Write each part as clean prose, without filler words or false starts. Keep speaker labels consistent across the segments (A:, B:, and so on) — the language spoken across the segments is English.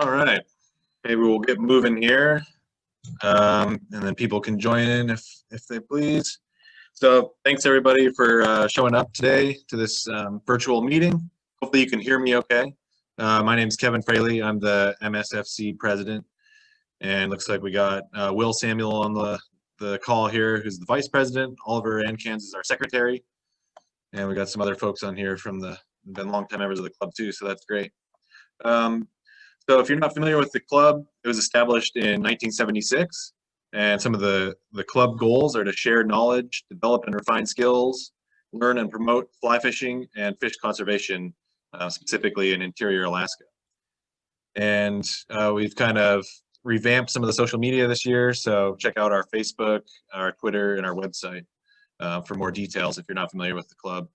A: All right. Maybe we'll get moving here, and then people can join in if they please. So thanks everybody for showing up today to this virtual meeting. Hopefully you can hear me okay. My name is Kevin Fraley. I'm the MSFC president, and looks like we got Will Samuel on the call here, who's the vice president. Oliver Ancans is our secretary, and we got some other folks on here from been longtime members of the club too, so that's great. So if you're not familiar with the club, it was established in 1976, and some of the club goals are to share knowledge, develop and refine skills, learn and promote fly fishing and fish conservation, specifically in interior Alaska. And we've kind of revamped some of the social media this year, so check out our Facebook, our Twitter, and our website for more details if you're not familiar with the club.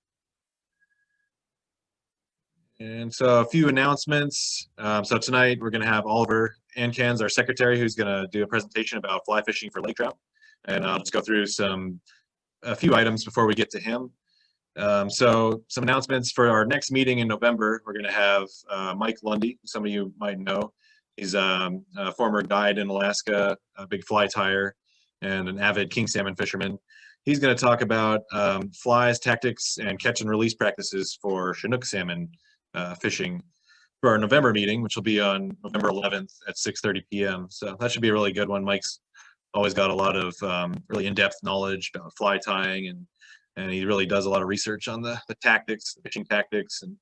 A: And so a few announcements. So tonight we're going to have Oliver Ancans, our secretary, who's going to do a presentation about fly fishing for lake trout. And I'll just go through a few items before we get to him. So some announcements for our next meeting in November. We're going to have Mike Lundy, who some of you might know. He's a former guide in Alaska, a big fly tyer, and an avid king salmon fisherman. He's going to talk about flies, tactics, and catch and release practices for Chinook salmon fishing for our November meeting, which will be on November 11th at 6:30 p.m. So that should be a really good one. Mike's always got a lot of really in-depth knowledge about fly tying, and he really does a lot of research on the tactics, the fishing tactics, and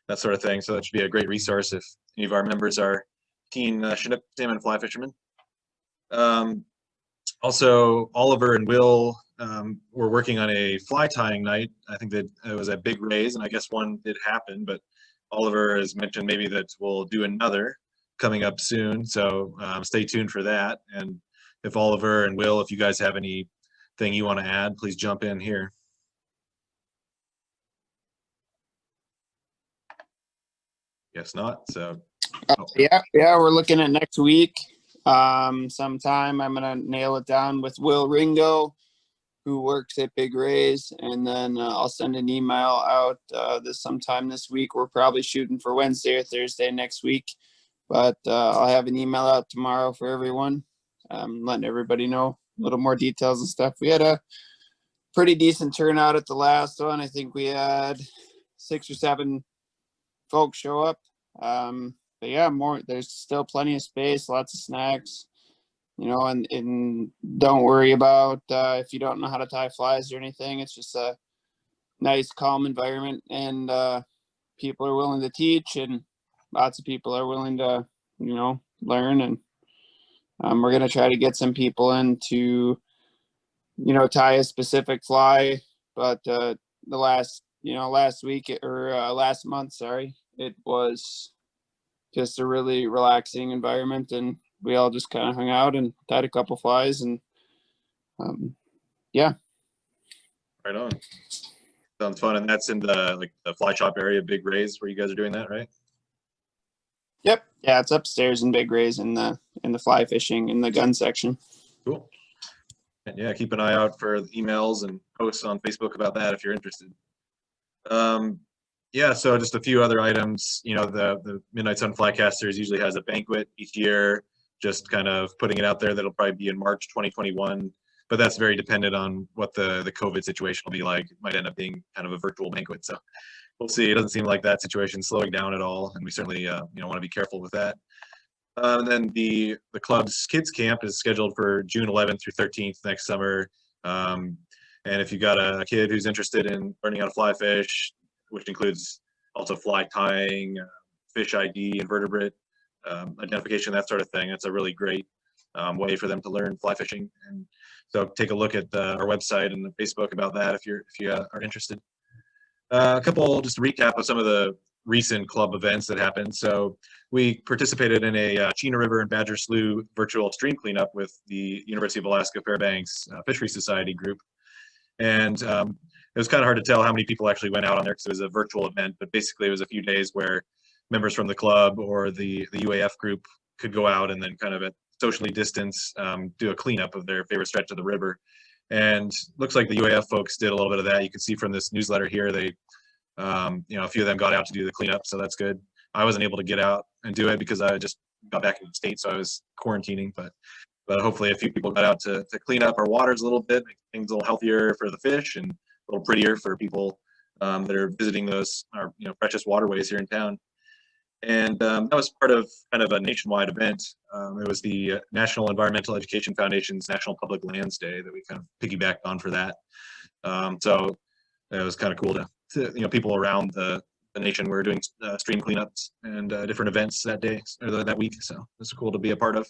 A: that sort of thing. So that should be a great resource if any of our members are keen Chinook salmon fly fishermen. Also, Oliver and Will were working on a fly tying night. I think that it was a big raise, and I guess one did happen, but Oliver has mentioned maybe that we'll do another coming up soon, so stay tuned for that. And if Oliver and Will, if you guys have anything you want to add, please jump in here. Guess not. So
B: yeah, we're looking at next week. Sometime I'm gonna nail it down with Will Ringo, who works at Big Rays, and then I'll send an email out sometime this week. We're probably shooting for Wednesday or Thursday next week, but I'll have an email out tomorrow for everyone, letting everybody know a little more details and stuff. We had a pretty decent turnout at the last one. I think we had 6 or 7 folks show up. But yeah, there's still plenty of space, lots of snacks. You know, and don't worry about if you don't know how to tie flies or anything. It's just a nice, calm environment, and people are willing to teach, and lots of people are willing to, learn. And we're going to try to get some people in to, tie a specific fly. But the last month, it was just a really relaxing environment, and we all just kind of hung out and tied a couple flies, and yeah.
A: Right on. Sounds fun. And that's in the fly shop area, Big Rays, where you guys are doing that, right?
B: Yep. Yeah, it's upstairs in Big Rays in the fly fishing in the gun section.
A: Cool. And yeah, keep an eye out for emails and posts on Facebook about that if you're interested. Yeah, so just a few other items. The Midnight Sun Flycasters usually has a banquet each year, just kind of putting it out there. That'll probably be in March 2021, but that's very dependent on what the COVID situation will be like. It might end up being kind of a virtual banquet, so we'll see. It doesn't seem like that situation's slowing down at all, and we certainly want to be careful with that. And then the club's kids camp is scheduled for June 11th through 13th next summer. And if you've got a kid who's interested in learning how to fly fish, which includes also fly tying, fish ID, invertebrate identification, that sort of thing, it's a really great way for them to learn fly fishing. And so take a look at our website and the Facebook about that if you are interested. A couple just recap of some of the recent club events that happened. So we participated in a Chena River and Badger Slough virtual stream cleanup with the University of Alaska Fairbanks Fishery Society group. And it was kind of hard to tell how many people actually went out on there because it was a virtual event, but basically it was a few days where members from the club or the UAF group could go out and then kind of at socially distance do a cleanup of their favorite stretch of the river. And looks like the UAF folks did a little bit of that. You can see from this newsletter here, they, a few of them got out to do the cleanup, so that's good. I wasn't able to get out and do it because I just got back in the state, so I was quarantining, but hopefully a few people got out to clean up our waters a little bit, make things a little healthier for the fish and a little prettier for people that are visiting those our precious waterways here in town. And that was part of kind of a nationwide event. It was the National Environmental Education Foundation's National Public Lands Day that we kind of piggybacked on for that. So it was kind of cool to people around the nation were doing stream cleanups and different events that day or that week. So it was cool to be a part of.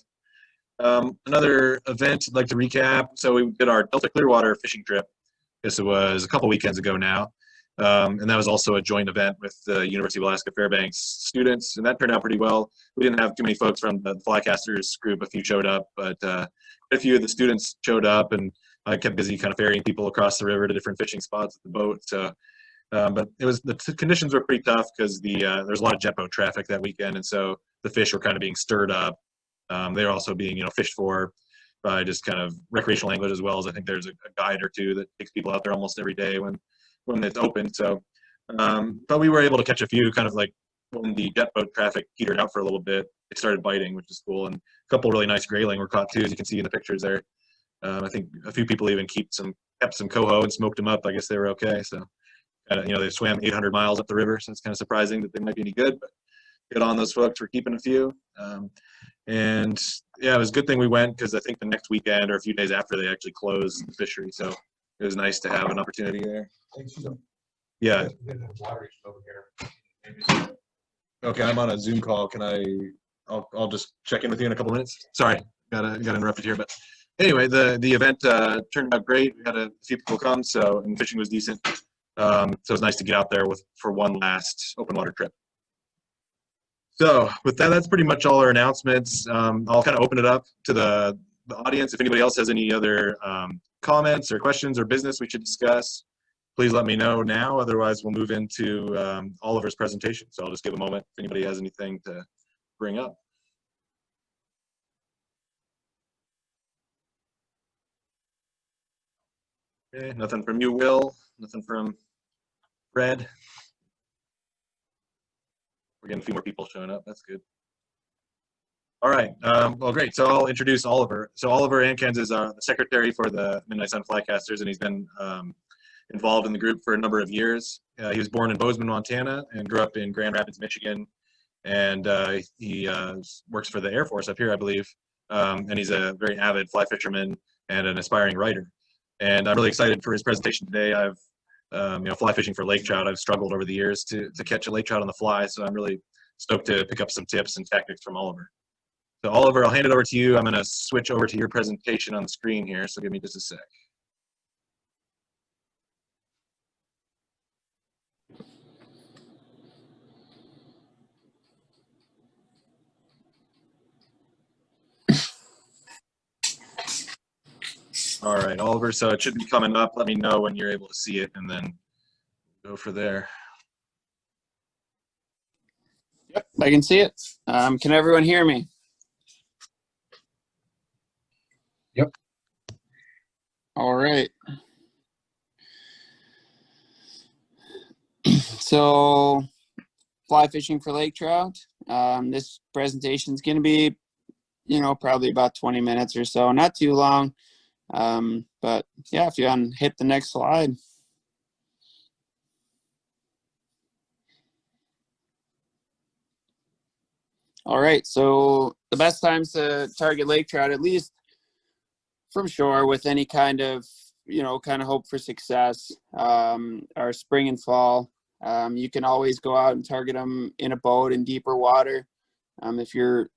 A: Another event I'd like to recap. So we did our Delta Clearwater fishing trip. I guess it was a couple weekends ago now. And that was also a joint event with the University of Alaska Fairbanks students, and that turned out pretty well. We didn't have too many folks from the Flycasters group. A few showed up, but quite a few of the students showed up, and I kept busy kind of ferrying people across the river to different fishing spots with the boat. So, but the conditions were pretty tough because there's a lot of jet boat traffic that weekend, and so the fish were kind of being stirred up. They were also being fished for by just kind of recreational anglers, as well as I think there's a guide or two that takes people out there almost every day when it's open. So, but we were able to catch a few kind of like when the jet boat traffic petered out for a little bit, they started biting, which is cool. And a couple really nice grayling were caught too, as you can see in the pictures there. I think a few people even kept some coho and smoked them up. I guess they were okay. So, they swam 800 miles up the river. So it's kind of surprising that they might be any good, but good on those folks for keeping a few. And yeah, it was a good thing we went because I think the next weekend or a few days after they actually closed the fishery. So it was nice to have an opportunity there. Yeah. Okay, I'm on a Zoom call. I'll just check in with you in a couple minutes. Sorry, got interrupted here, but anyway, the event turned out great. We had a few people come, and fishing was decent. So it was nice to get out there for one last open water trip. So with that, that's pretty much all our announcements. I'll kind of open it up to the audience. If anybody else has any other comments or questions or business we should discuss, please let me know now. Otherwise, we'll move into Oliver's presentation. So I'll just give a moment if anybody has anything to bring up. Okay, nothing from you, Will. Nothing from Fred. We're getting a few more people showing up. That's good. All right. Well, great. So I'll introduce Oliver. So Oliver Ancans is the secretary for the Midnight Sun Flycasters, and he's been involved in the group for a number of years. He was born in Bozeman, Montana, and grew up in Grand Rapids, Michigan. And he works for the Air Force up here, I believe. And he's a very avid fly fisherman and an aspiring writer. And I'm really excited for his presentation today. I've fly fishing for lake trout. I've struggled over the years to catch a lake trout on the fly, so I'm really stoked to pick up some tips and tactics from Oliver. So Oliver, I'll hand it over to you. I'm going to switch over to your presentation on the screen here, so give me just a sec. All right, Oliver, so it should be coming up. Let me know when you're able to see it, and then go for there.
B: Yep, I can see it. Can everyone hear me?
C: Yep.
B: All right. So, fly fishing for lake trout. This presentation is going to be, probably about 20 minutes or so, not too long. But yeah, if you hit the next slide. All right, so the best times to target lake trout, at least from shore with any kind of, hope for success, are spring and fall. You can always go out and target them in a boat in deeper water. If you're,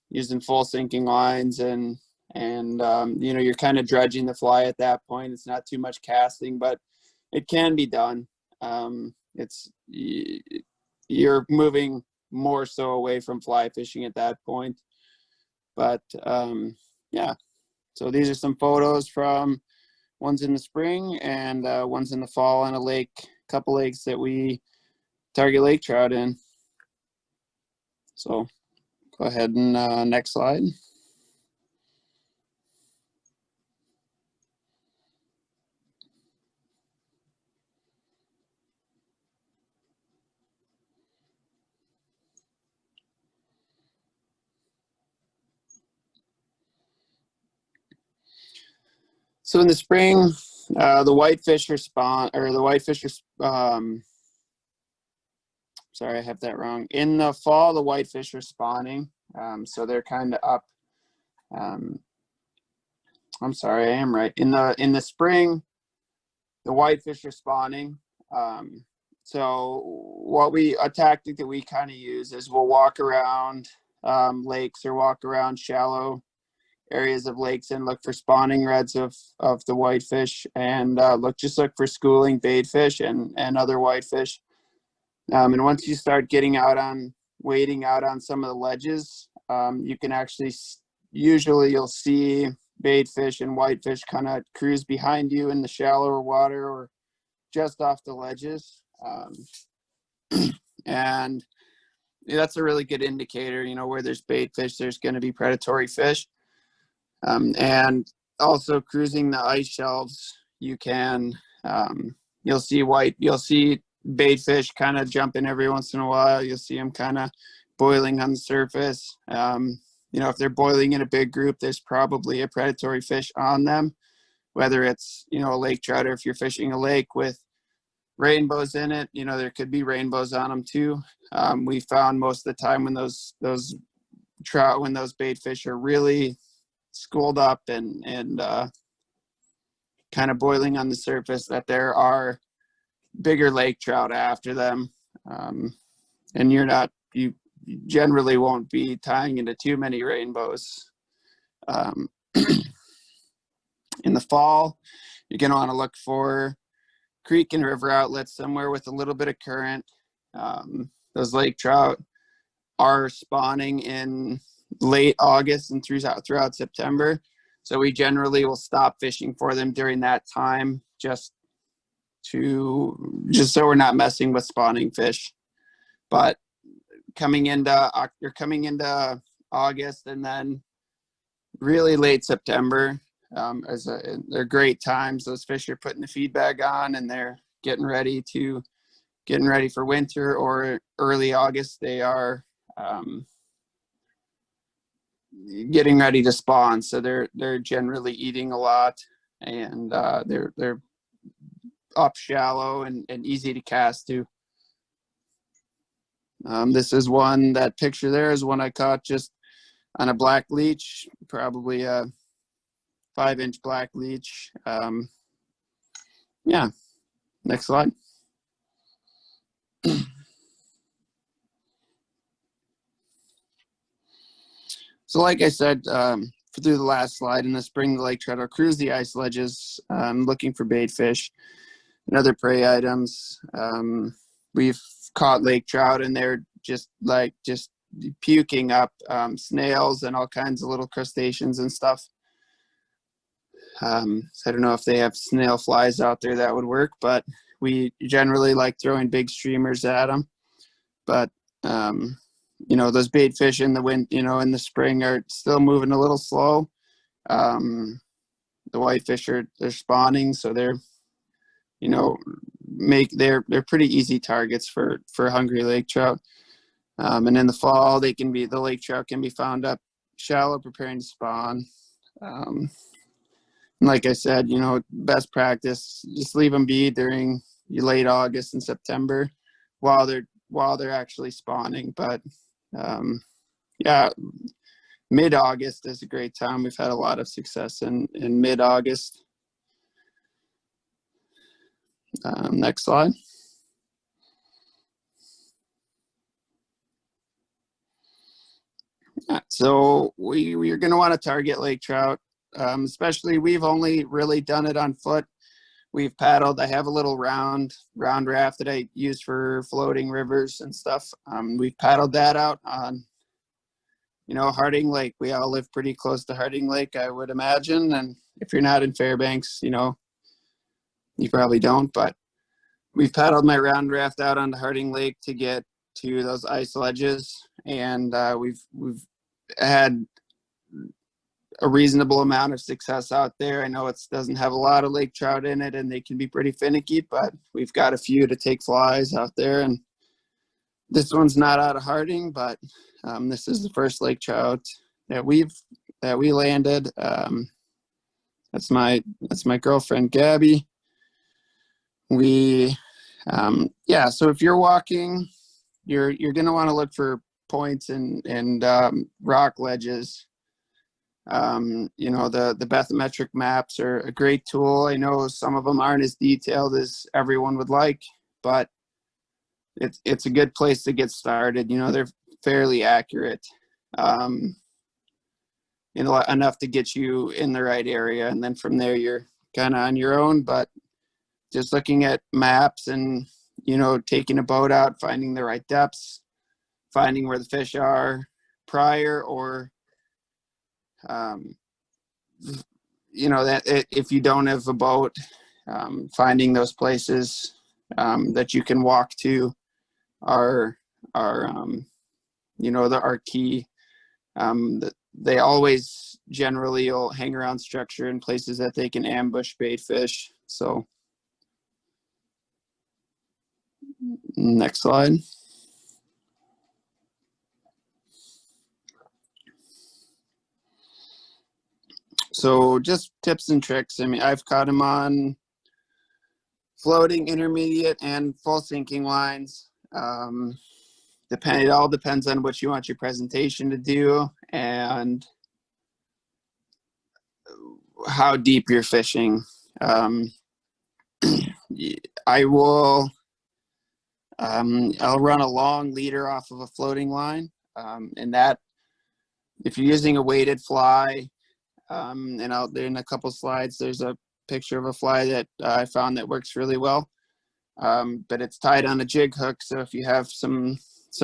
B: using full sinking lines and you're kind of dredging the fly at that point. It's not too much casting, but it can be done. You're moving more so away from fly fishing at that point. But yeah, so these are some photos from ones in the spring and ones in the fall on a couple lakes that we target lake trout in. So go ahead and next slide. So in the spring, the whitefish are sorry, I have that wrong. In the fall, the whitefish are spawning. So they're kind of up. I'm sorry, I am right. In the spring, the whitefish are spawning. So a tactic that we kind of use is we'll walk around lakes or walk around shallow areas of lakes and look for spawning reds of the whitefish, and look for schooling bait fish and other whitefish. And once you start wading out on some of the ledges, you can actually, usually you'll see bait fish and whitefish kind of cruise behind you in the shallower water or just off the ledges. And that's a really good indicator, where there's bait fish, there's going to be predatory fish. And also cruising the ice shelves, you'll see bait fish kind of jumping every once in a while. You'll see them kind of boiling on the surface. If they're boiling in a big group, there's probably a predatory fish on them, whether it's, a lake trout, or if you're fishing a lake with rainbows in it, there could be rainbows on them too. We found most of the time when those trout, when those bait fish are really schooled up and kind of boiling on the surface, that there are bigger lake trout after them. And you generally won't be tying into too many rainbows. In the fall, you're going to want to look for creek and river outlets somewhere with a little bit of current. Those lake trout are spawning in late August and throughout September. So we generally will stop fishing for them during that time, just so we're not messing with spawning fish. But coming into August and then really late September, they're great times. Those fish are putting the feed bag on and they're getting ready for winter, or early August they are getting ready to spawn. So they're generally eating a lot, and they're up shallow and easy to cast to. That picture there is one I caught just on a black leech, probably a 5-inch black leech. Yeah, next slide. So like I said, through the last slide, in the spring, the lake trout will cruise the ice ledges, looking for bait fish and other prey items. We've caught lake trout and they're just puking up snails and all kinds of little crustaceans and stuff. So I don't know if they have snail flies out there that would work, but we generally like throwing big streamers at them. But those bait fish in the spring are still moving a little slow. The whitefish they're spawning, so they're pretty easy targets for hungry lake trout. And in the fall, the lake trout can be found up shallow, preparing to spawn. Like I said, best practice, just leave them be during late August and September while they're actually spawning. But yeah, mid-August is a great time. We've had a lot of success in mid-August. Next slide. So we're going to want to target lake trout. Especially, we've only really done it on foot. We've paddled. I have a little round raft that I use for floating rivers and stuff. We've paddled that out on, Harding Lake. We all live pretty close to Harding Lake, I would imagine. And if you're not in Fairbanks, you probably don't. But we've paddled my round raft out onto Harding Lake to get to those ice ledges, and we've had a reasonable amount of success out there. I know it doesn't have a lot of lake trout in it and they can be pretty finicky, but we've got a few to take flies out there. And this one's not out of Harding, but this is the first lake trout that we landed. That's my girlfriend, Gabby. Yeah, so if you're walking, you're going to want to look for points and rock ledges. The bathymetric maps are a great tool. I know some of them aren't as detailed as everyone would like, but it's a good place to get started. They're fairly accurate, enough to get you in the right area. And then from there, you're kind of on your own, but just looking at maps and, taking a boat out, finding the right depths, finding where the fish are prior, or, if you don't have a boat, finding those places that you can walk to are key. They always generally will hang around structure in places that they can ambush bait fish. So next slide. So just tips and tricks. I mean, I've caught them on floating, intermediate, and full sinking lines. It all depends on what you want your presentation to do and how deep you're fishing. I'll run a long leader off of a floating line, and that, if you're using a weighted fly, and out there in a couple slides, there's a picture of a fly that I found that works really well. But it's tied on a jig hook, so if you have some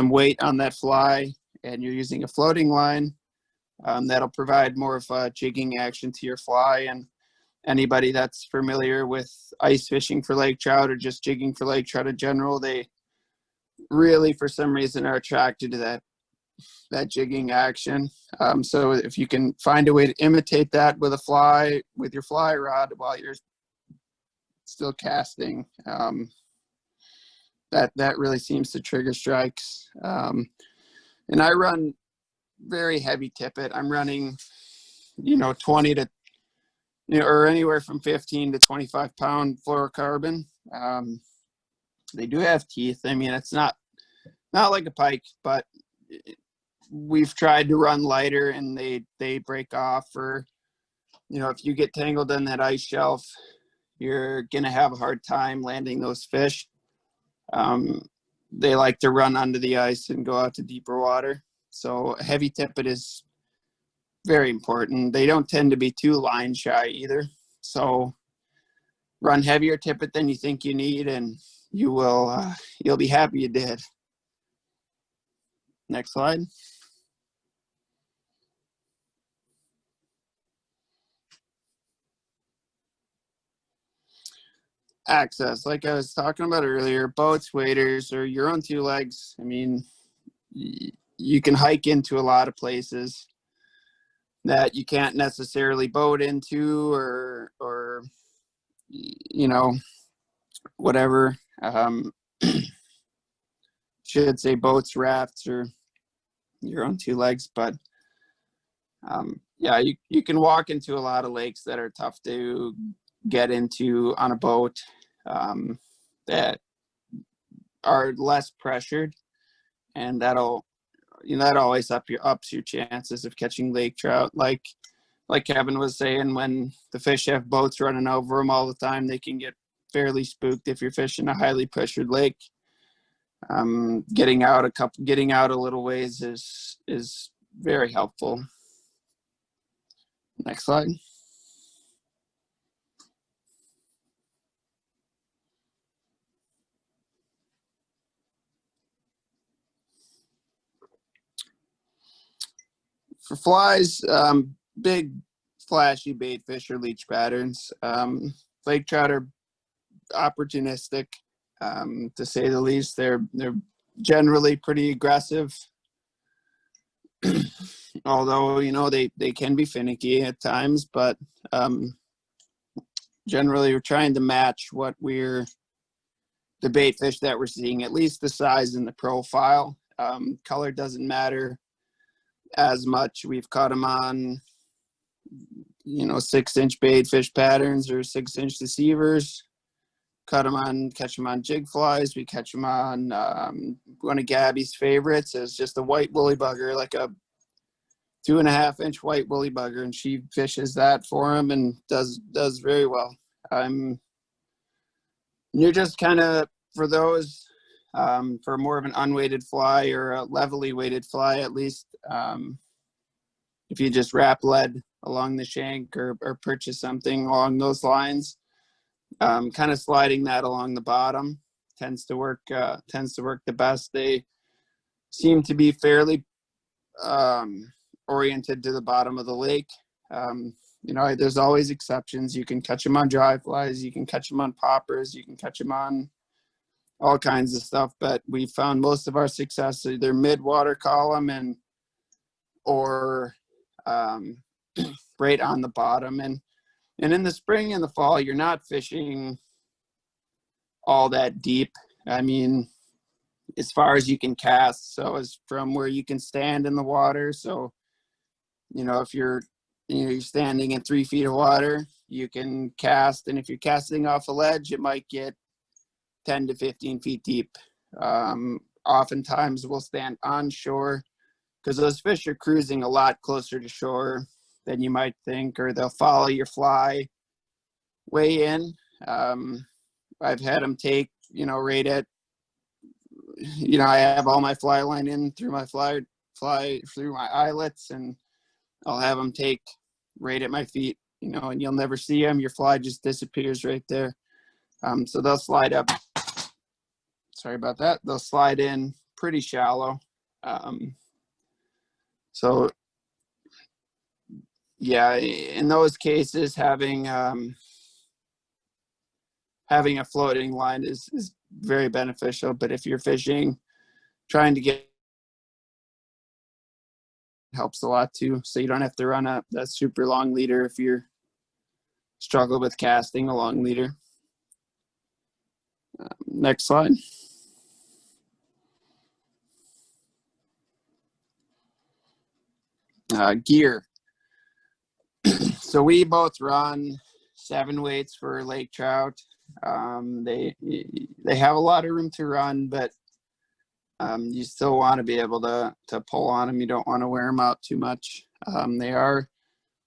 B: weight on that fly and you're using a floating line, that'll provide more of a jigging action to your fly. And anybody that's familiar with ice fishing for lake trout or just jigging for lake trout in general, they really, for some reason, are attracted to that jigging action. So if you can find a way to imitate that with your fly rod while you're still casting, that really seems to trigger strikes. And I run very heavy tippet. I'm running, 20 to, or anywhere from 15 to 25 pound fluorocarbon. They do have teeth. I mean, it's not like a pike, but we've tried to run lighter and they break off. Or, if you get tangled in that ice shelf, you're going to have a hard time landing those fish. They like to run under the ice and go out to deeper water. So heavy tippet is very important. They don't tend to be too line shy either. So run heavier tippet than you think you need, and you'll be happy you did. Next slide. Access, like I was talking about earlier, boats, waders, or your own two legs. I mean, you can hike into a lot of places that you can't necessarily boat into, or whatever. Should say boats, rafts, or your own two legs. But you can walk into a lot of lakes that are tough to get into on a boat, that are less pressured, and that always ups your chances of catching lake trout. Like Kevin was saying, when the fish have boats running over them all the time, they can get fairly spooked if you're fishing a highly pressured lake. Getting out a little ways is very helpful. Next slide. For flies, big flashy bait fish or leech patterns. Lake trout are opportunistic, to say the least. They're generally pretty aggressive, although they can be finicky at times. But generally, we're trying to match the bait fish that we're seeing, at least the size and the profile. Color doesn't matter as much. We've caught them on 6-inch bait fish patterns or 6-inch deceivers. Catch them on jig flies. We catch them on one of Gabby's favorites is just a white woolly bugger, like a 2.5-inch white woolly bugger, and she fishes that for him and does very well. You're just kind of, for those, for more of an unweighted fly or a levelly weighted fly, at least, if you just wrap lead along the shank or purchase something along those lines, kind of sliding that along the bottom tends to work the best. They seem to be fairly oriented to the bottom of the lake. There's always exceptions. You can catch them on dry flies, you can catch them on poppers, you can catch them on all kinds of stuff, but we found most of our success either mid-water column or right on the bottom. And in the spring and the fall, you're not fishing all that deep. I mean, as far as you can cast, so as from where you can stand in the water. So, if you're standing in 3 feet of water, you can cast. And if you're casting off a ledge, it might get 10 to 15 feet deep. Oftentimes we'll stand on shore because those fish are cruising a lot closer to shore than you might think, or they'll follow your fly way in. I've had them take, right at, I have all my fly line in through my fly through my eyelets, and I'll have them take right at my feet, and you'll never see them. Your fly just disappears right there. So they'll slide up. Sorry about that. They'll slide in pretty shallow. So yeah, in those cases, having a floating line is very beneficial. But if you're fishing, trying to get, helps a lot too. So you don't have to run a super long leader if you're struggle with casting a long leader. Next slide. Gear. So we both run 7 weights for lake trout. They have a lot of room to run, but you still want to be able to pull on them. You don't want to wear them out too much. They are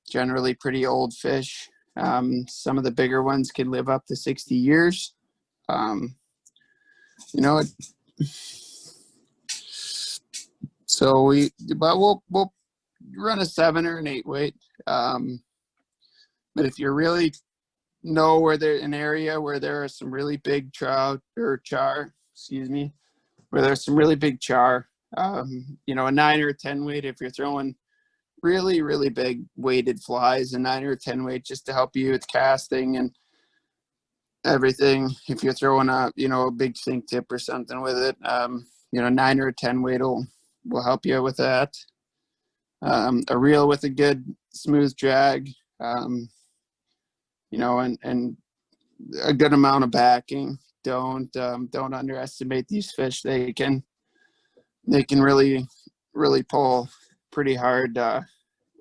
B: generally pretty old fish. Some of the bigger ones can live up to 60 years. So we'll run a 7 or an 8 weight. But if you really know where there's an area where there are some really big trout or char, where there's some really big char, a 9 or a 10 weight, if you're throwing really, really big weighted flies, a 9 or a 10 weight just to help you with casting and everything. If you're throwing a big sink tip or something with it, 9 or a 10 weight will help you with that. A reel with a good smooth drag, and a good amount of backing. Don't underestimate these fish. They can really, really pull pretty hard.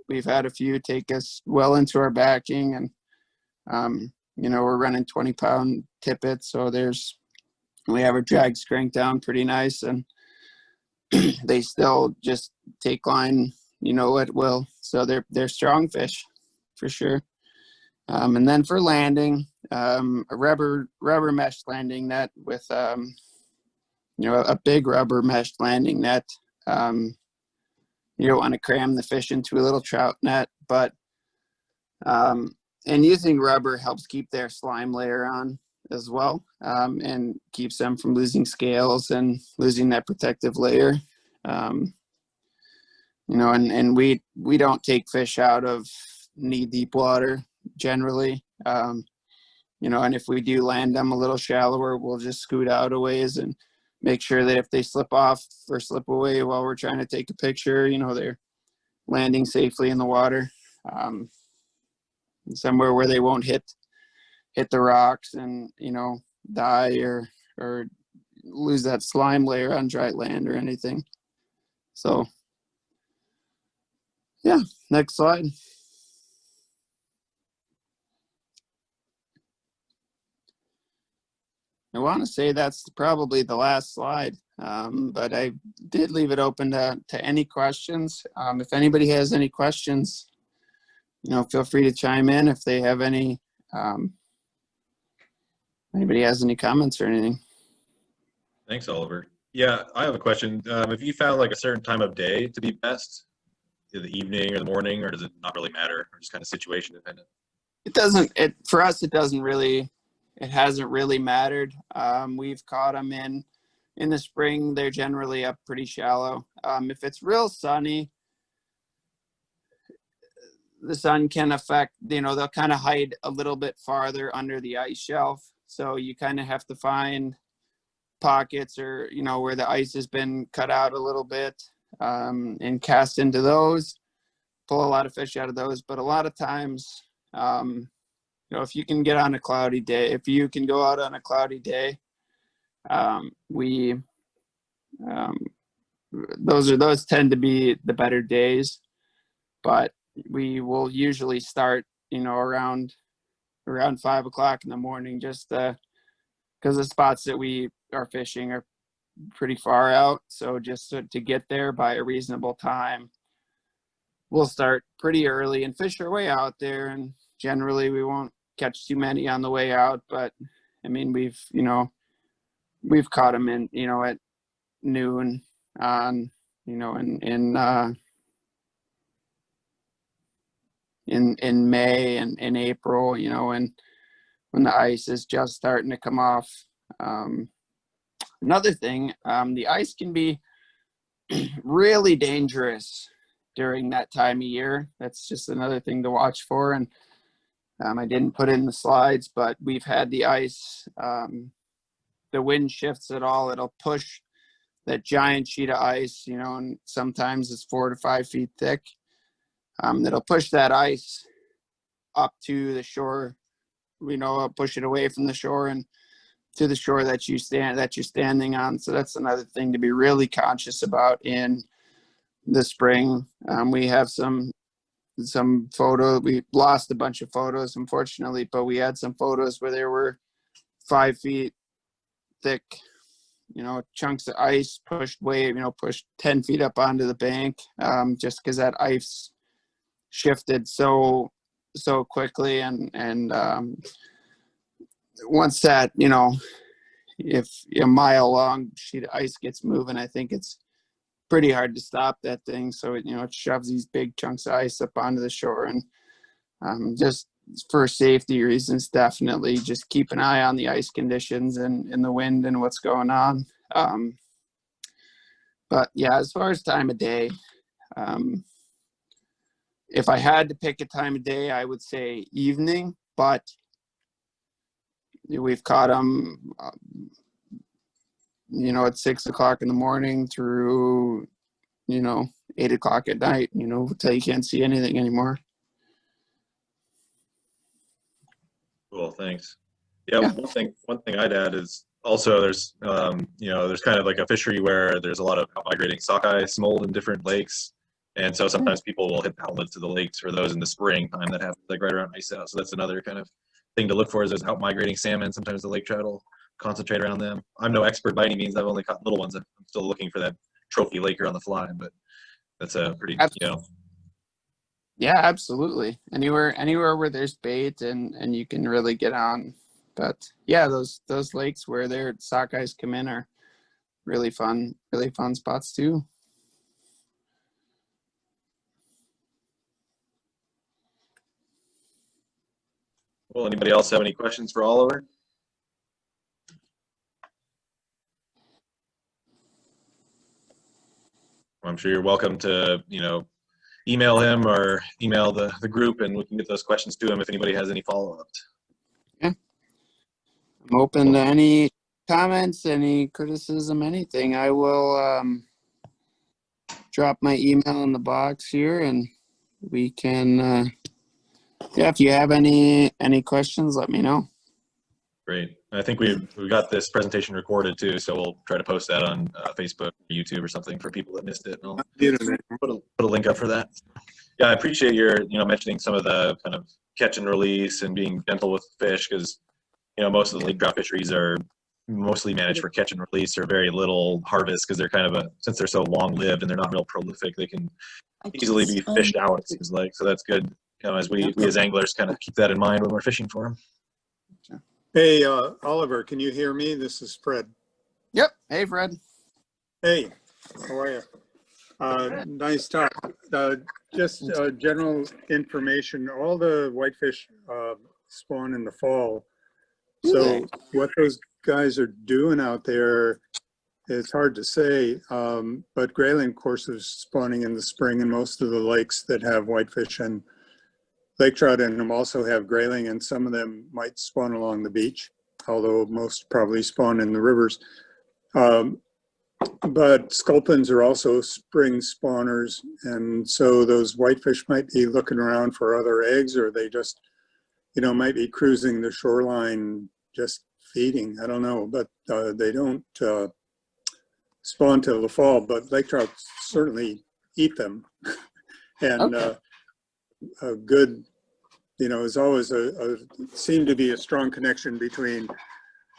B: We've had a few take us well into our backing, and we're running 20-pound tippets, so we have our drags cranked down pretty nice, and they still just take line, at will. So they're strong fish for sure. And then for landing, a rubber mesh landing net with a big rubber mesh landing net. You don't want to cram the fish into a little trout net, but and using rubber helps keep their slime layer on as well, and keeps them from losing scales and losing that protective layer. And we don't take fish out of knee-deep water generally. And if we do land them a little shallower, we'll just scoot out a ways and make sure that if they slip off or slip away while we're trying to take a picture, they're landing safely in the water, somewhere where they won't hit the rocks and, die or lose that slime layer on dry land or anything. So, yeah, next slide. I want to say that's probably the last slide, but I did leave it open to any questions. If anybody has any questions, feel free to chime in if they have any, anybody has any comments or anything.
A: Thanks, Oliver. Yeah, I have a question. If you found like a certain time of day to be best, the evening or the morning, or does it not really matter, or just kind of situation dependent?
B: For us, it hasn't really mattered. We've caught them in the spring. They're generally up pretty shallow. If it's real sunny, the sun can affect, they'll kind of hide a little bit farther under the ice shelf. So you kind of have to find pockets or, where the ice has been cut out a little bit, and cast into those, pull a lot of fish out of those. But a lot of times, if you can get on a cloudy day, if you can go out on a cloudy day, those tend to be the better days. But we will usually start, around 5 o'clock in the morning, just because the spots that we are fishing are pretty far out. So just to get there by a reasonable time, we'll start pretty early and fish our way out there. And generally we won't catch too many on the way out, but I mean, we've caught them in, at noon on, in May and in April, and when the ice is just starting to come off. Another thing, the ice can be really dangerous during that time of year. That's just another thing to watch for. And I didn't put in the slides, but we've had the ice, the wind shifts at all, it'll push that giant sheet of ice, and sometimes it's 4 to 5 feet thick. That'll push that ice up to the shore, push it away from the shore and to the shore that you're standing on. So that's another thing to be really conscious about in the spring. We have some photo. We lost a bunch of photos, unfortunately, but we had some photos where there were 5 feet thick, chunks of ice pushed 10 feet up onto the bank, just because that ice shifted so quickly. And once that, if a mile long sheet of ice gets moving, I think it's pretty hard to stop that thing. So it shoves these big chunks of ice up onto the shore. And just for safety reasons, definitely just keep an eye on the ice conditions and the wind and what's going on. But yeah, as far as time of day, if I had to pick a time of day, I would say evening, but we've caught them, at 6 o'clock in the morning through, 8 o'clock at night, until you can't see anything anymore.
A: Cool, thanks. Yeah. One thing I'd add is also there's there's kind of like a fishery where there's a lot of migrating sockeye smolt in different lakes, and so sometimes people will hit the outlets to the lakes for those in the spring time that have like right around ice out. So that's another kind of thing to look for, is those out migrating salmon. Sometimes the lake trout will concentrate around them. I'm no expert by any means. I've only caught little ones. I'm still looking for that trophy laker on the fly, but that's a pretty
B: Yeah, absolutely. Anywhere where there's bait and you can really get on. But yeah, those lakes where their sockeyes come in are really fun spots too.
A: Well, anybody else have any questions for Oliver? I'm sure you're welcome to, email him or email the group, and we can get those questions to him if anybody has any follow-ups.
B: Yeah. I'm open to any comments, any criticism, anything. I will drop my email in the box here, and we can, if you have any questions, let me know.
A: Great. I think we've got this presentation recorded too, so we'll try to post that on Facebook, YouTube, or something for people that missed it. And I'll put a link up for that. Yeah, I appreciate your mentioning some of the kind of catch and release and being gentle with fish, because most of the lake trout fisheries are mostly managed for catch and release or very little harvest because they're kind of since they're so long lived and they're not real prolific, they can easily be fished out, it seems like. So that's good, as we as anglers kind of keep that in mind when we're fishing for them.
D: Hey, Oliver, can you hear me? This is Fred.
B: Yep. Hey, Fred.
D: Hey, how are you? Nice talk. Just general information. All the whitefish spawn in the fall. So what those guys are doing out there, it's hard to say. But grayling, of course, is spawning in the spring, and most of the lakes that have whitefish and lake trout in them also have grayling, and some of them might spawn along the beach, although most probably spawn in the rivers. But sculpins are also spring spawners, and so those whitefish might be looking around for other eggs, or they just, might be cruising the shoreline just feeding. I don't know, but they don't spawn till the fall, but lake trout certainly eat them. And
B: Okay.
D: A good, is always seemed to be a strong connection between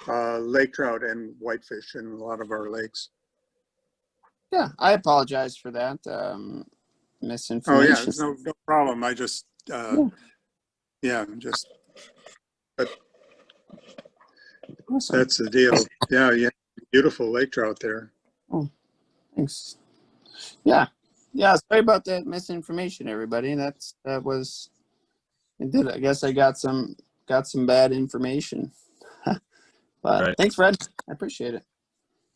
D: lake trout and whitefish in a lot of our lakes.
B: Yeah, I apologize for that
D: Oh
B: misinformation.
D: yeah, it's no problem. I just, but
B: Awesome.
D: that's the deal. Yeah, beautiful lake trout there.
B: Oh, thanks. Yeah. Sorry about that misinformation, everybody. That was. It did. I guess I got some bad information. But
A: Right.
B: thanks, Fred. I appreciate it.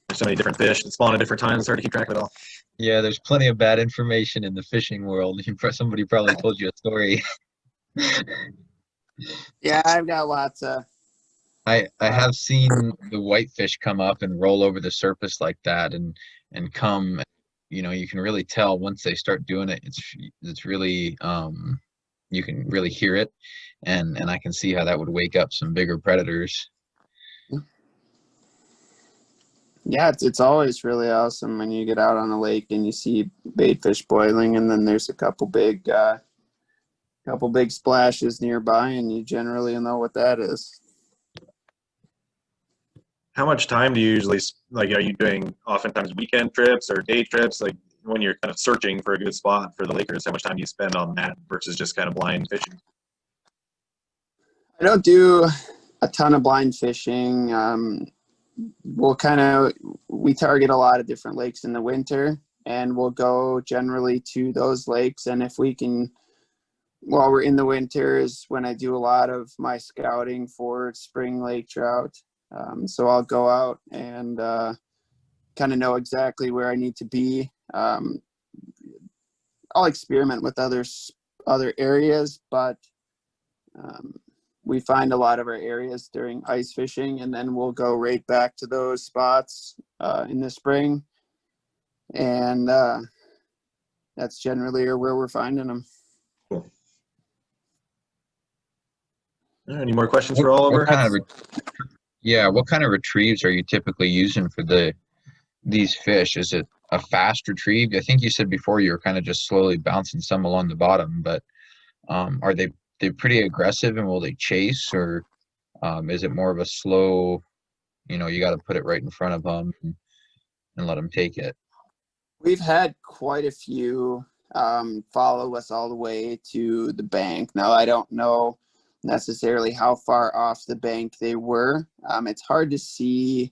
A: There's so many different fish that spawn at different times. It's hard to keep track of it all.
E: Yeah, there's plenty of bad information in the fishing world. Somebody probably told you a story.
B: Yeah, I've got lots of.
E: I have seen the whitefish come up and roll over the surface like that and come, you can really tell once they start doing it, it's really you can really hear it, and I can see how that would wake up some bigger predators.
B: Yeah, it's always really awesome when you get out on the lake and you see bait fish boiling, and then there's a couple big splashes nearby, and you generally know what that is.
A: How much time do you usually, are you doing oftentimes weekend trips or day trips? Like when you're kind of searching for a good spot for the Lakers, how much time do you spend on that versus just kind of blind fishing?
B: I don't do a ton of blind fishing. We target a lot of different lakes in the winter, and we'll go generally to those lakes. And if we can, while we're in the winter, is when I do a lot of my scouting for spring lake trout. So I'll go out and kind of know exactly where I need to be. I'll experiment with other areas, but we find a lot of our areas during ice fishing, and then we'll go right back to those spots in the spring. And that's generally where we're finding them.
A: Cool. Any more questions for Oliver?
E: What kind of retrieves are you typically using for these fish? Is it a fast retrieve? I think you said before you were kind of just slowly bouncing some along the bottom, but are they pretty aggressive, and will they chase, or is it more of a slow, you got to put it right in front of them and let them take it?
B: We've had quite a few follow us all the way to the bank. Now, I don't know necessarily how far off the bank they were. It's hard to see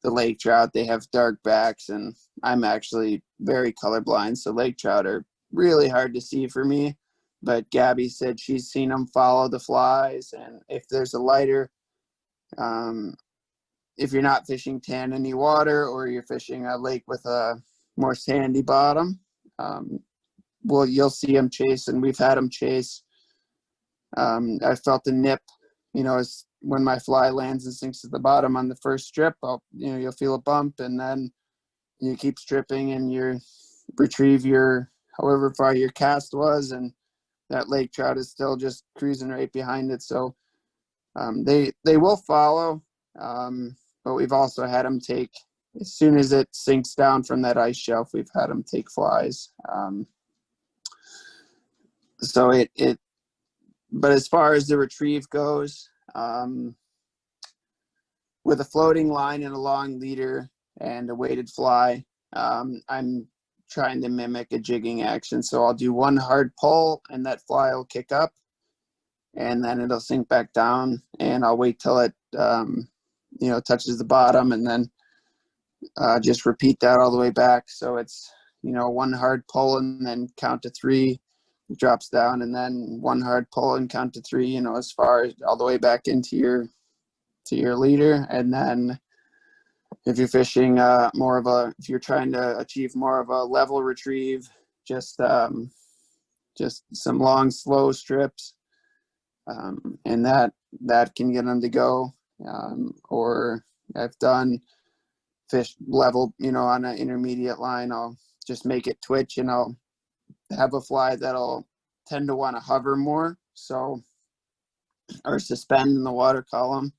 B: the lake trout. They have dark backs, and I'm actually very colorblind, so lake trout are really hard to see for me. But Gabby said she's seen them follow the flies, and if there's a lighter, if you're not fishing tan-any water, or you're fishing a lake with a more sandy bottom, you'll see them chase, and we've had them chase. I felt the nip, is when my fly lands and sinks at the bottom on the first strip. You'll feel a bump, and then you keep stripping, and you retrieve however far your cast was, and that lake trout is still just cruising right behind it. So they will follow, but we've also had them take, as soon as it sinks down from that ice shelf, we've had them take flies. But as far as the retrieve goes, with a floating line and a long leader and a weighted fly. I'm trying to mimic a jigging action. So I'll do one hard pull and that fly will kick up and then it'll sink back down, and I'll wait till it, touches the bottom, and then just repeat that all the way back. So it's, one hard pull and then count to 3, it drops down, and then one hard pull and count to 3, as far as all the way back into your leader. And then if you're fishing if you're trying to achieve more of a level retrieve, just some long, slow strips, and that can get them to go. Or I've done fish level, on an intermediate line. I'll just make it twitch, and I'll have a fly that'll tend to want to hover more, or suspend in the water column.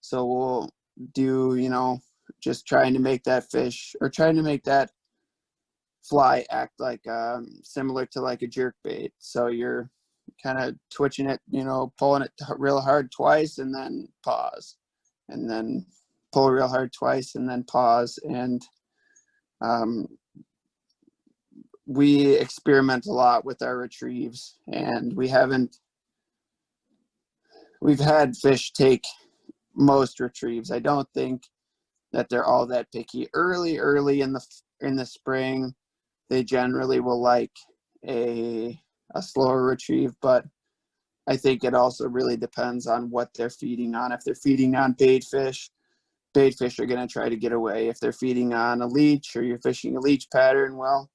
B: So we'll do, just trying to make that fish, or trying to make that fly act like similar to like a jerk bait. So you're kind of twitching it, pulling it real hard twice and then pause, and then pull real hard twice and then pause. And we experiment a lot with our retrieves, and we've had fish take most retrieves. I don't think that they're all that picky. Early in the spring, they generally will like a slower retrieve, but I think it also really depends on what they're feeding on. If they're feeding on bait fish are going to try to get away. If they're feeding on a leech, or you're fishing a leech pattern, well,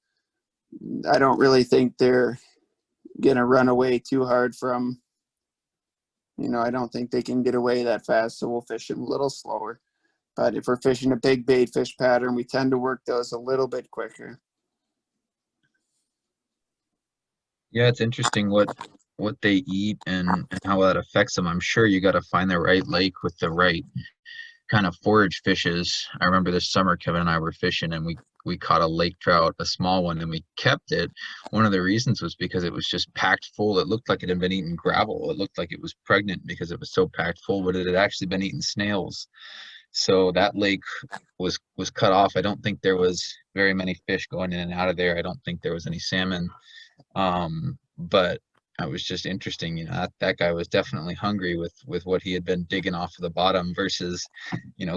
B: I don't really think they're going to run away too hard from, I don't think they can get away that fast, so we'll fish them a little slower. But if we're fishing a big bait fish pattern, we tend to work those a little bit quicker.
E: Yeah, it's interesting what they eat and how that affects them. I'm sure you got to find the right lake with the right kind of forage fishes. I remember this summer Kevin and I were fishing, and we caught a lake trout, a small one, and we kept it. One of the reasons was because it was just packed full. It looked like it had been eating gravel. It looked like it was pregnant because it was so packed full, but it had actually been eating snails. So that lake was cut off. I don't think there was very many fish going in and out of there. I don't think there was any salmon. But it was just interesting, that guy was definitely hungry with what he had been digging off of the bottom versus,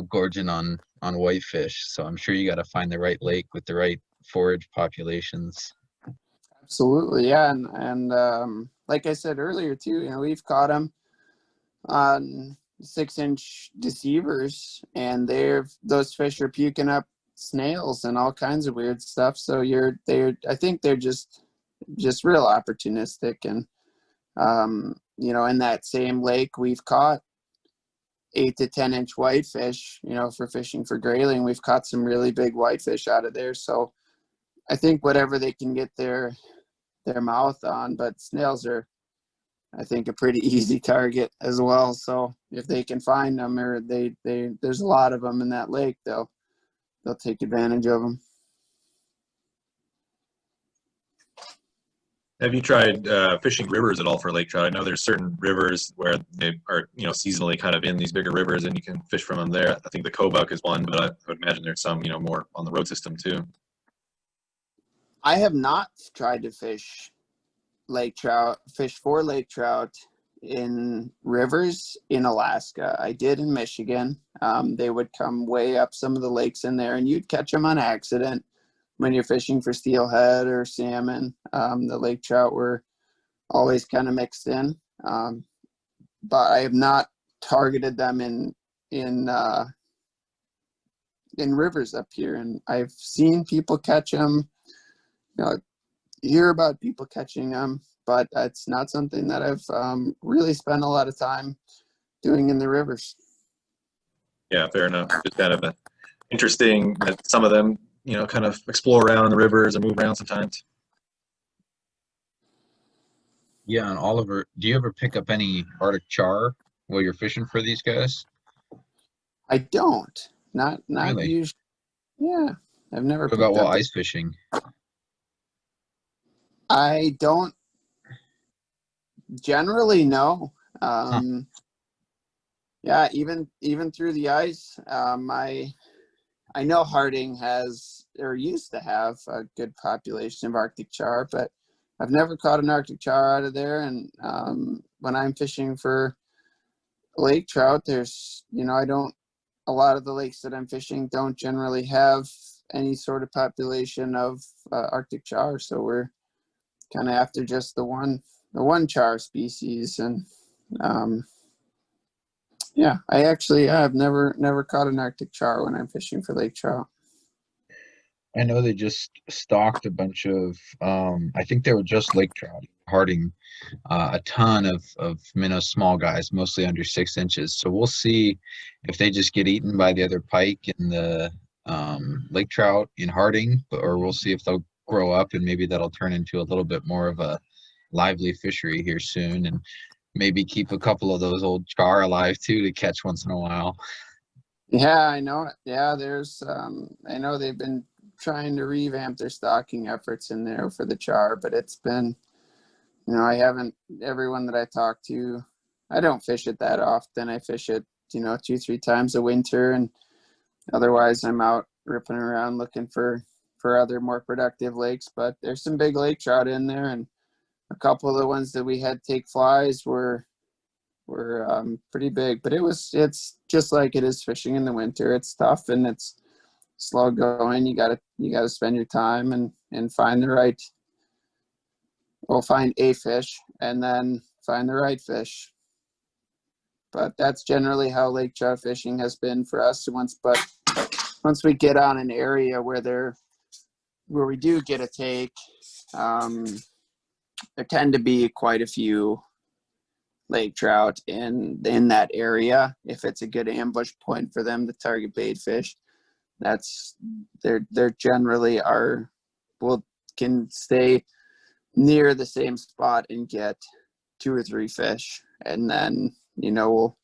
E: gorging on whitefish. So I'm sure you got to find the right lake with the right forage populations.
B: Absolutely, yeah, and like I said earlier too, we've caught them on 6-inch deceivers, and those fish are puking up snails and all kinds of weird stuff. So I think they're just real opportunistic. And in that same lake, we've caught 8 to 10-inch whitefish, for fishing for grayling. We've caught some really big whitefish out of there. So I think whatever they can get their mouth on, but snails are, I think, a pretty easy target as well. So if they can find them, or there's a lot of them in that lake, they'll take advantage of them.
A: Have you tried fishing rivers at all for lake trout? I know there's certain rivers where they are, seasonally kind of in these bigger rivers, and you can fish from them there. I think the Kobuk is one, but I would imagine there's some, more on the road system too.
B: I have not tried to fish for lake trout in rivers in Alaska. I did in Michigan. They would come way up some of the lakes in there, and you'd catch them on accident when you're fishing for steelhead or salmon. The lake trout were always kind of mixed in, but I have not targeted them in rivers up here. And I've seen people catch them. Hear about people catching them, but it's not something that I've really spent a lot of time doing in the rivers.
A: Yeah, fair enough. Just kind of interesting that some of them, kind of explore around in the rivers and move around sometimes.
E: Yeah, and Oliver, do you ever pick up any Arctic char while you're fishing for these guys?
B: I don't. Not
E: Really?
B: usually. Yeah, I've never
E: What
B: picked
E: about while
B: up.
E: ice fishing?
B: I don't generally know.
E: Huh.
B: Yeah, even through the ice, I know Harding has or used to have a good population of Arctic char, but I've never caught an Arctic char out of there. And when I'm fishing for lake trout, there's, a lot of the lakes that I'm fishing don't generally have any sort of population of Arctic char. So we're kind of after just the one char species. And yeah, I've never caught an Arctic char when I'm fishing for lake trout.
E: I know they just stocked a bunch of, I think they were just lake trout, Harding, a ton of minnow small guys, mostly under 6 inches. So we'll see if they just get eaten by the other pike and the lake trout in Harding, or we'll see if they'll grow up and maybe that'll turn into a little bit more of a lively fishery here soon, and maybe keep a couple of those old char alive too to catch once in a while.
B: Yeah, I know. Yeah, there's I know they've been trying to revamp their stocking efforts in there for the char, but it's been, I haven't, everyone that I talk to, I don't fish it that often. I fish it, 2-3 times a winter, and otherwise I'm out ripping around looking for other more productive lakes. But there's some big lake trout in there, and a couple of the ones that we had take flies were pretty big. But it's just like it is fishing in the winter. It's tough and it's slow going. You gotta spend your time and find find a fish and then find the right fish. But that's generally how lake trout fishing has been for us. Once we get on an area where we do get a take, there tend to be quite a few lake trout in that area. If it's a good ambush point for them to target bait fish, they're generally can stay near the same spot and get 2 or 3 fish, and then we'll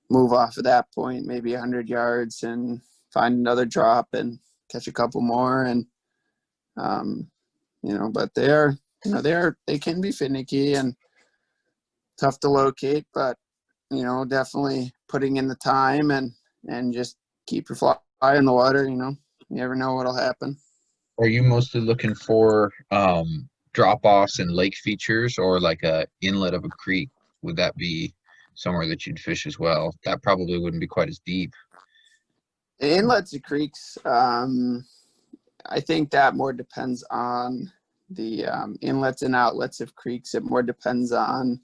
B: move off of that point maybe 100 yards and find another drop and catch a couple more. And but they can be finicky and tough to locate, but definitely putting in the time and just keep your fly in the water. You never know what'll happen.
E: Are you mostly looking for drop-offs and lake features, or like a inlet of a creek? Would that be somewhere that you'd fish as well? That probably wouldn't be quite as deep.
B: The inlets of creeks, I think that more depends on the inlets and outlets of creeks. It more depends on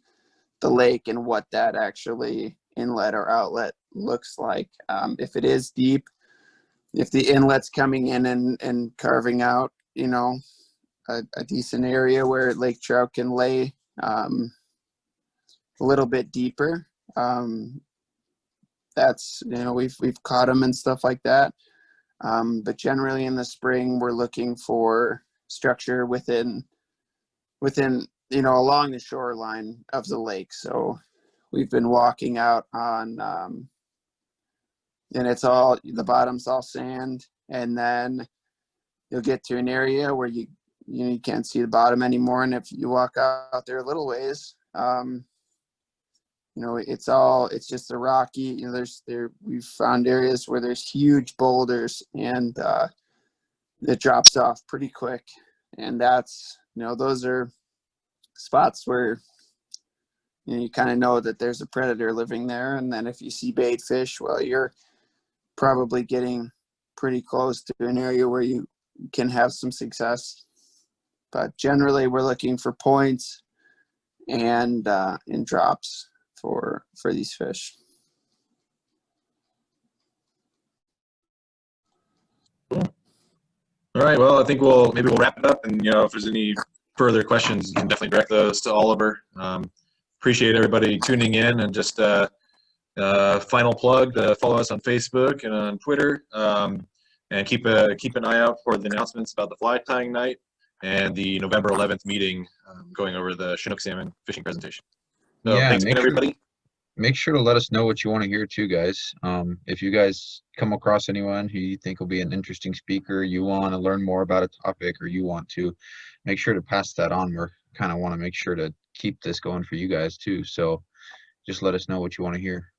B: the lake and what that actually inlet or outlet looks like. If it is deep, if the inlet's coming in and carving out, a decent area where lake trout can lay a little bit deeper, that's, we've caught them and stuff like that. But generally in the spring, we're looking for structure within along the shoreline of the lake. So we've been walking out on and it's all, the bottom's all sand, and then you'll get to an area where you can't see the bottom anymore, and if you walk out there a little ways, it's just a rocky, we've found areas where there's huge boulders, and it drops off pretty quick. And that's, those are spots where you kind of know that there's a predator living there. And then if you see bait fish, well, you're probably getting pretty close to an area where you can have some success. But generally we're looking for points and drops for these fish.
A: Cool. All right, well, I think we'll wrap it up, and if there's any further questions, you can definitely direct those to Oliver. Appreciate everybody tuning in, and just final plug to follow us on Facebook and on Twitter, and keep an eye out for the announcements about the fly tying night and the November 11th meeting, going over the Chinook salmon fishing presentation. So
E: Yeah,
A: thanks again, everybody.
E: Make sure to let us know what you want to hear too, guys. If you guys come across anyone who you think will be an interesting speaker, you want to learn more about a topic, or you want to, make sure to pass that on. We're kind of want to make sure to keep this going for you guys too. So just let us know what you want to hear.